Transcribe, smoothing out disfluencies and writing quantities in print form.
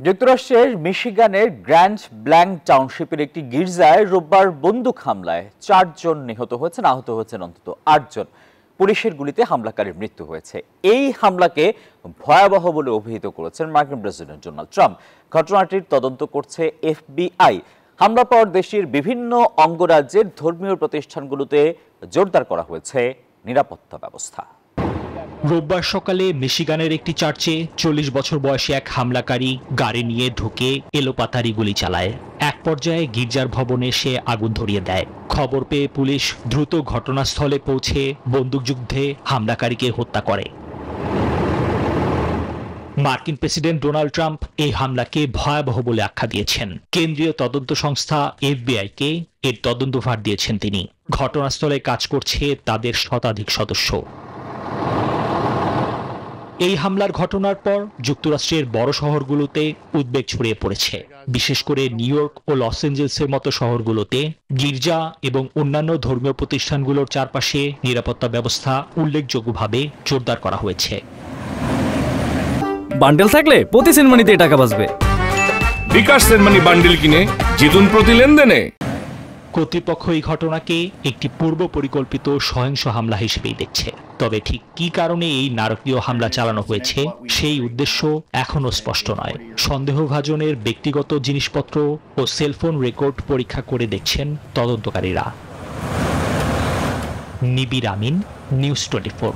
যুক্তরাষ্ট্রের মিশিগানের grand blank টাউনশিপের একটি গির্জায় রোববার বন্দুক হামলায় 4 জন নিহত হয়েছেন, আহত হয়েছেন অন্তত 8 জন। পুলিশের গুলিতে হামলাকারীর মৃত্যু হয়েছে। এই হামলাকে ভয়াবহ বলে অভিহিত করেছেন মার্কিন প্রেসিডেন্ট ডোনাল্ড ট্রাম্প। ঘটনাটির তদন্ত করছে এফবিআই। হামলার পর দেশের বিভিন্ন অঙ্গরাজ্যের ধর্মীয় প্রতিষ্ঠানগুলোতে জোরদার করা হয়েছে নিরাপত্তা ব্যবস্থা। রোববার সকালে মিশিগানের একটি চার্চে 40 বছর বয়সী এক হামলাকারী গাড়ি নিয়ে ঢুকে এলোপাতাড়ি গুলি চালায়। এক পর্যায়ে গির্জার ভবনে সে আগুন ধরিয়ে দেয়। খবর পেয়ে পুলিশ দ্রুত ঘটনাস্থলে পৌঁছে বন্দুকযুদ্ধে হামলাকারীকে হত্যা করে। মার্কিন প্রেসিডেন্ট ডোনাল্ড ট্রাম্প এই হামলাকে ভয়াবহ বলে আখ্যা দিয়েছেন। কেন্দ্রীয় তদন্ত সংস্থা এফবিআইকে এর তদন্তভার দিয়েছেন তিনি। ঘটনাস্থলে কাজ করছে তাদের শতাধিক সদস্য। এই হামলার ঘটনার পর যুক্তরাষ্ট্রের বড় শহরগুলোতে উদ্বেগ ছড়িয়ে পড়েছে। বিশেষ করে নিউ ইয়র্ক ও লস অ্যাঞ্জেলেসের মতো শহরগুলোতে গির্জা এবং অন্যান্য ধর্মীয় প্রতিষ্ঠানগুলোর চারপাশে নিরাপত্তা ব্যবস্থা উল্লেখযোগ্যভাবে জোরদার করা হয়েছে। বান্ডেল থাকলে প্রতি সেনমানিতে টাকা বাঁচবে। বিকাশ সেনমানি বান্ডেল কিনে জিতুন প্রতি লেনদেনে। কর্তৃপক্ষ এই ঘটনাকে একটি পূর্ব পরিকল্পিত সহিংস হামলা হিসেবেই দেখছে। তবে ঠিক কি কারণে এই নারকীয় হামলা চালানো হয়েছে সেই উদ্দেশ্য এখনো স্পষ্ট নয়। সন্দেহভাজনের ব্যক্তিগত জিনিসপত্র ও সেলফোন রেকর্ড পরীক্ষা করে দেখছেন তদন্তকারীরা। নিবির আমিন, নিউজ 24।